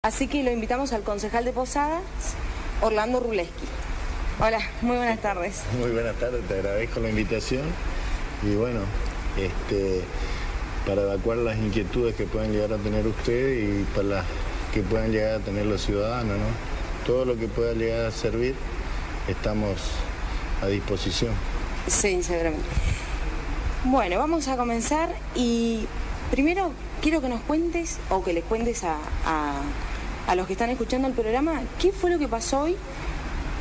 Así que lo invitamos al concejal de Posadas, Orlando Ruleski. Hola, muy buenas tardes. Muy buenas tardes, te agradezco la invitación y bueno, para evacuar las inquietudes que puedan llegar a tener ustedes y para las que puedan llegar a tener los ciudadanos, ¿no? Todo lo que pueda llegar a servir, estamos a disposición. Sí, seguramente. Bueno, vamos a comenzar y primero quiero que nos cuentes, o que les cuentes a los que están escuchando el programa, ¿qué fue lo que pasó hoy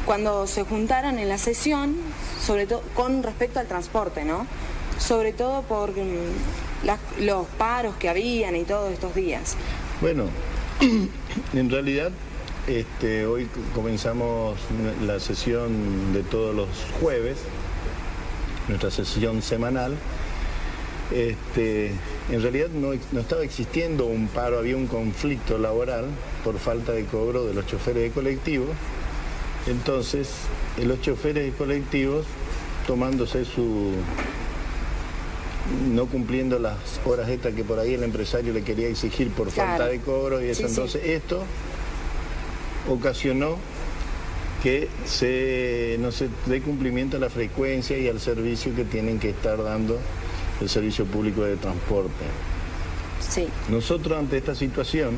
cuando se juntaron en la sesión, sobre todo con respecto al transporte, ¿no? Sobre todo por los paros que habían y todos estos días. Bueno, en realidad hoy comenzamos la sesión de todos los jueves, nuestra sesión semanal. En realidad no estaba existiendo un paro, había un conflicto laboral por falta de cobro de los choferes de colectivos. Entonces, los choferes de colectivos, tomándose no cumpliendo las horas extras que por ahí el empresario le quería exigir por falta de cobro y eso, sí, entonces sí. Esto ocasionó que no se dé cumplimiento a la frecuencia y al servicio que tienen que estar dando el servicio público de transporte. Sí. Nosotros ante esta situación,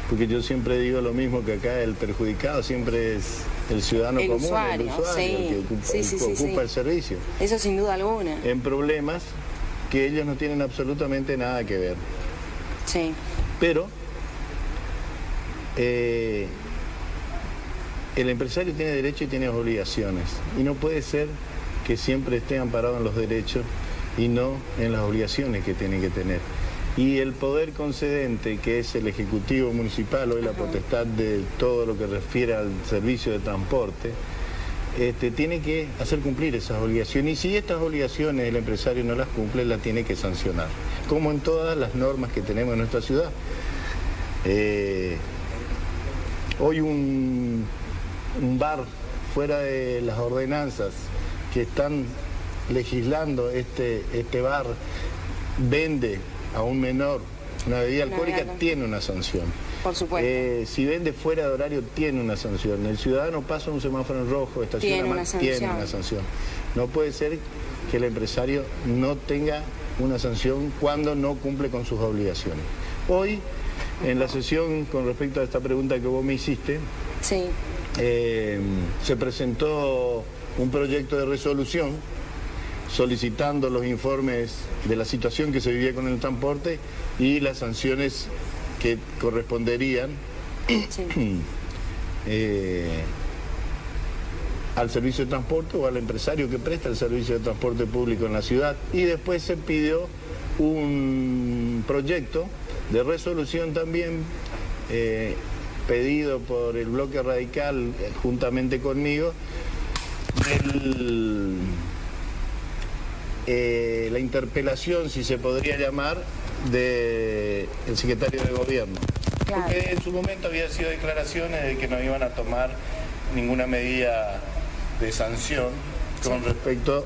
porque yo siempre digo lo mismo, que acá el perjudicado siempre es el ciudadano común, usuario, el usuario, sí. el que ocupa el servicio. Eso sin duda alguna. En problemas que ellos no tienen absolutamente nada que ver. Sí. Pero el empresario tiene derechos y tiene obligaciones. Y no puede ser que siempre esté amparado en los derechos y no en las obligaciones que tiene que tener. Y el poder concedente, que es el Ejecutivo Municipal, hoy la potestad de todo lo que refiere al servicio de transporte, tiene que hacer cumplir esas obligaciones. Y si estas obligaciones el empresario no las cumple, las tiene que sancionar, como en todas las normas que tenemos en nuestra ciudad. Hoy un bar fuera de las ordenanzas que están legislando, este bar vende a un menor una bebida alcohólica, tiene una sanción. Por supuesto. Si vende fuera de horario, tiene una sanción. El ciudadano pasa un semáforo en rojo, estaciona mal, tiene una sanción. No puede ser que el empresario no tenga una sanción cuando no cumple con sus obligaciones. Hoy, en la sesión, con respecto a esta pregunta que vos me hiciste, sí, se presentó un proyecto de resolución solicitando los informes de la situación que se vivía con el transporte y las sanciones que corresponderían, sí, al servicio de transporte o al empresario que presta el servicio de transporte público en la ciudad. Y después se pidió un proyecto de resolución también pedido por el Bloque Radical juntamente conmigo, la interpelación, si se podría llamar, del secretario de Gobierno. Claro. Porque en su momento había sido declaraciones de que no iban a tomar ninguna medida de sanción con respecto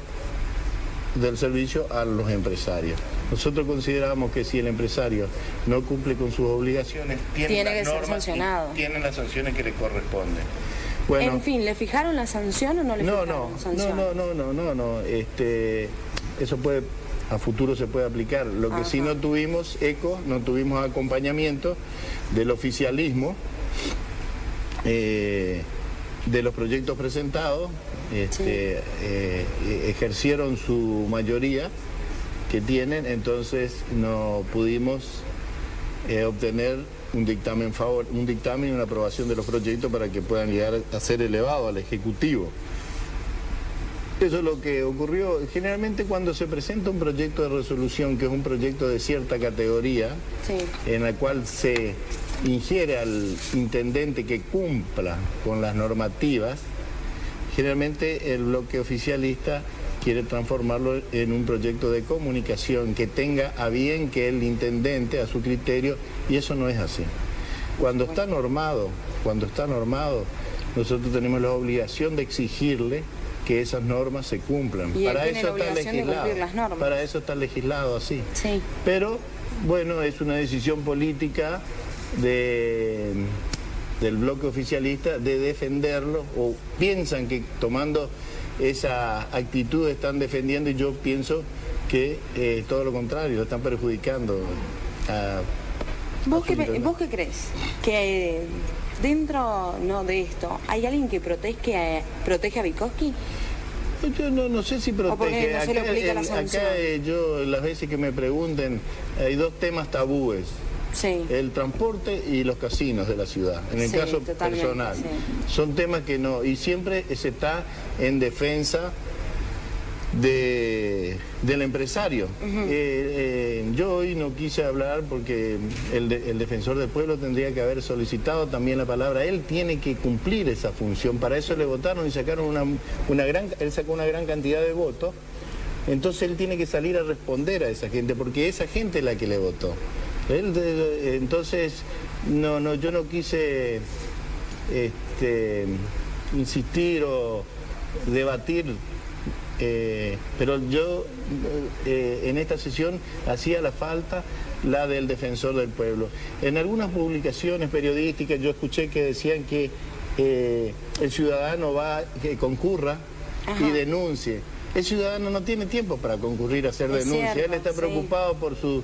del servicio a los empresarios. Nosotros consideramos que si el empresario no cumple con sus obligaciones, tiene que ser sancionado. Tiene las sanciones que le corresponden. Bueno, en fin, ¿le fijaron la sanción o no le fijaron la sanción? No. Eso puede, a futuro se puede aplicar. Lo que sí no tuvimos no tuvimos acompañamiento del oficialismo, de los proyectos presentados, ejercieron su mayoría que tienen, entonces no pudimos obtener un dictamen y una aprobación de los proyectos para que puedan llegar a ser elevados al Ejecutivo. Eso es lo que ocurrió. Generalmente cuando se presenta un proyecto de resolución, que es un proyecto de cierta categoría, sí, en la cual se ingiere al intendente que cumpla con las normativas, generalmente el bloque oficialista quiere transformarlo en un proyecto de comunicación que tenga a bien que el intendente, a su criterio, y eso no es así. Cuando está normado, nosotros tenemos la obligación de exigirle que esas normas se cumplan. Para eso está legislado. Para eso está legislado así. Sí. Pero, bueno, es una decisión política de del bloque oficialista de defenderlo, o piensan que tomando esa actitud están defendiendo, y yo pienso que todo lo contrario, lo están perjudicando. ¿Vos qué crees? ¿Que dentro de esto hay alguien que protege a Vygotsky? Yo no sé si protege. ¿O porque no se le aplica la sanción? Acá yo, las veces que me pregunten, hay dos temas tabúes. Sí. El transporte y los casinos de la ciudad, en el caso personal. Sí. Son temas que no, y siempre se está en defensa del empresario. Yo hoy no quise hablar porque el defensor del pueblo tendría que haber solicitado también la palabra. Él tiene que cumplir esa función, para eso le votaron y sacaron él sacó una gran cantidad de votos. Entonces él tiene que salir a responder a esa gente, porque esa gente es la que le votó. Entonces, yo no quise insistir o debatir, pero yo en esta sesión hacía la falta la del defensor del pueblo. En algunas publicaciones periodísticas yo escuché que decían que el ciudadano que concurra y denuncie. El ciudadano no tiene tiempo para concurrir a hacer denuncia. Él está preocupado por su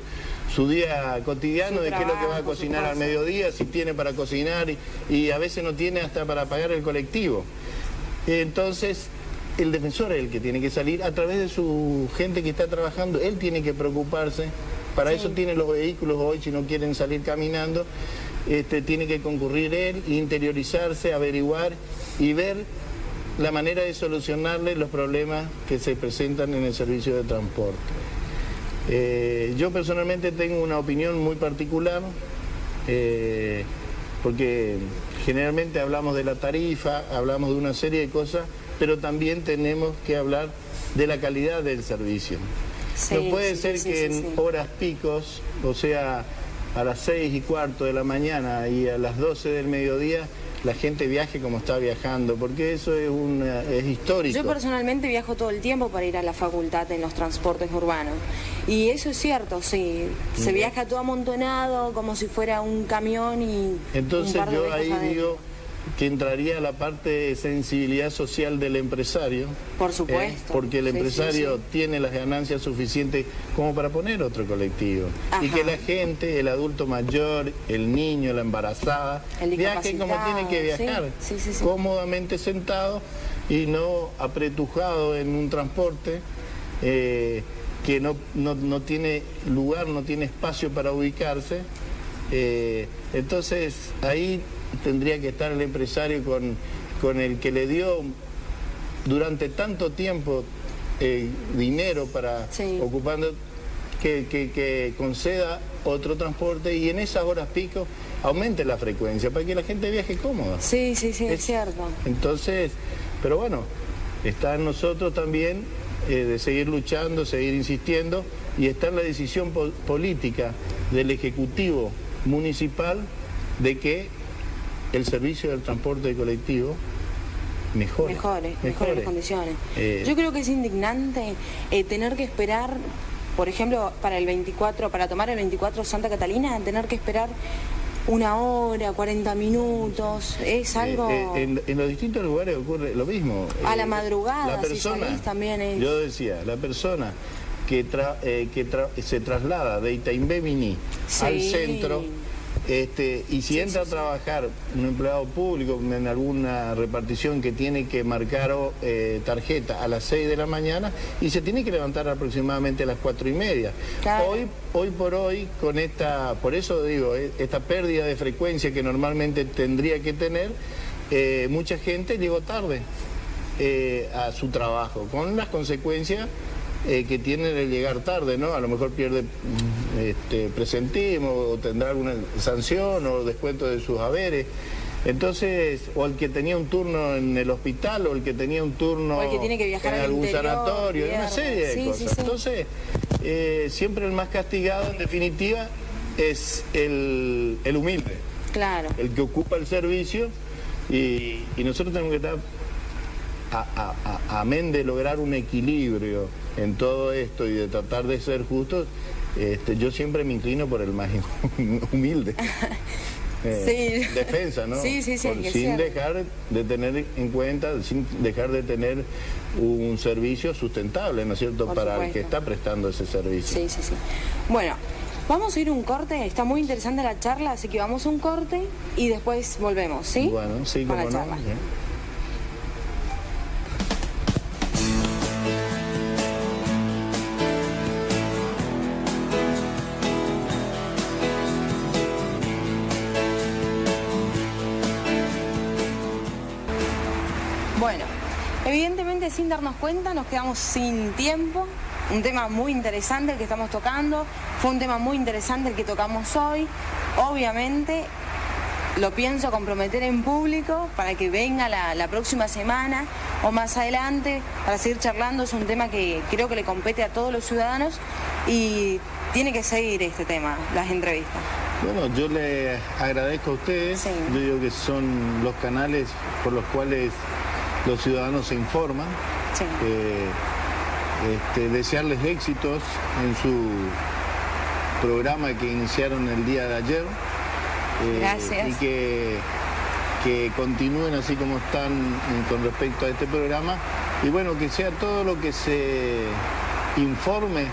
día cotidiano, de qué es lo que va a cocinar al mediodía, si tiene para cocinar, y a veces no tiene hasta para pagar el colectivo. Entonces, el defensor es el que tiene que salir a través de su gente que está trabajando. Él tiene que preocuparse. Para eso tiene los vehículos hoy, si no quieren salir caminando. Tiene que concurrir él, interiorizarse, averiguar y ver la manera de solucionarle los problemas que se presentan en el servicio de transporte. Yo personalmente tengo una opinión muy particular, porque generalmente hablamos de la tarifa, hablamos de una serie de cosas, pero también tenemos que hablar de la calidad del servicio. No puede ser que en horas picos, o sea, a las 6:15 de la mañana y a las 12 del mediodía, la gente viaje como está viajando, porque eso es histórico. Yo personalmente viajo todo el tiempo para ir a la facultad en los transportes urbanos. Y eso es cierto, sí. Se viaja todo amontonado, como si fuera un camión y... Entonces yo ahí digo que entraría la parte de sensibilidad social del empresario. Por supuesto. Porque el empresario tiene las ganancias suficientes como para poner otro colectivo. Y que la gente, el adulto mayor, el niño, la embarazada, viaje como tiene que viajar, cómodamente sentado y no apretujado en un transporte que no tiene lugar, no tiene espacio para ubicarse. Entonces ahí tendría que estar el empresario con el que le dio durante tanto tiempo dinero para ocupando, que conceda otro transporte, y en esas horas pico aumente la frecuencia para que la gente viaje cómoda. Sí, es cierto. Entonces, pero bueno, está en nosotros también de seguir luchando, seguir insistiendo, y está en la decisión política del Ejecutivo Municipal de que el servicio del transporte colectivo mejore las condiciones. Yo creo que es indignante tener que esperar, por ejemplo, para tomar el 24 Santa Catalina, tener que esperar 1 hora, 40 minutos, es algo... En los distintos lugares ocurre lo mismo. A la madrugada, la persona, si salís también es... Yo decía, la persona que se traslada de Itaimbé al centro, y si entra a trabajar un empleado público en alguna repartición que tiene que marcar tarjeta a las 6 de la mañana, y se tiene que levantar aproximadamente a las 4:30. Claro. Hoy por hoy, con por eso digo, esta pérdida de frecuencia que normalmente tendría que tener, mucha gente llegó tarde a su trabajo, con las consecuencias que tienen el llegar tarde, ¿no? A lo mejor pierde presentismo, o tendrá alguna sanción o descuento de sus haberes. Entonces, o el que tenía un turno en el hospital, o el que tenía un turno que tiene que viajar en algún sanatorio, una serie de cosas. Entonces, siempre el más castigado, en definitiva, es el humilde. Claro. El que ocupa el servicio, y nosotros tenemos que estar, amén de lograr un equilibrio en todo esto y de tratar de ser justos, yo siempre me inclino por el más humilde. defensa, ¿no? Sí, Sin dejar de tener en cuenta, sin dejar de tener un servicio sustentable, ¿no es cierto?, para el que está prestando ese servicio. Sí. Bueno, vamos a ir a un corte, está muy interesante la charla, así que vamos a un corte y después volvemos, ¿sí? Bueno, sí, como no. Bueno, evidentemente sin darnos cuenta nos quedamos sin tiempo. Un tema muy interesante el que estamos tocando, fue un tema muy interesante el que tocamos hoy. Obviamente lo pienso comprometer en público para que venga la próxima semana o más adelante para seguir charlando. Es un tema que creo que le compete a todos los ciudadanos y tiene que seguir este tema, las entrevistas. Bueno, yo le agradezco a ustedes, yo digo que son los canales por los cuales los ciudadanos se informan. Desearles éxitos en su programa que iniciaron el día de ayer. Gracias. Y que continúen así como están con respecto a este programa. Y bueno, que sea todo lo que se informe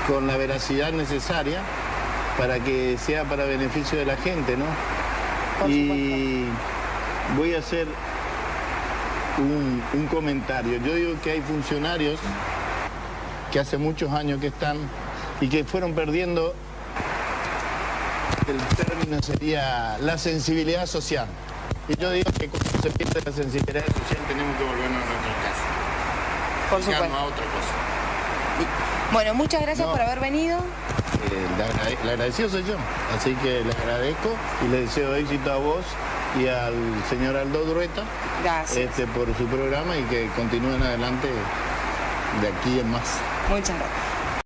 con la veracidad necesaria para que sea para beneficio de la gente, ¿no? Y voy a hacer un comentario. Yo digo que hay funcionarios que hace muchos años que están y que fueron perdiendo, el término sería la sensibilidad social. Y yo digo que cuando se pierde la sensibilidad social tenemos que volvernos a nuestra casa. Por supuesto. A otra cosa. Bueno, muchas gracias por haber venido. El agradecido soy yo, así que le agradezco y le deseo éxito a vos y al señor Aldo Drueta. Gracias. Por su programa y que continúen adelante de aquí en más. Muchas gracias.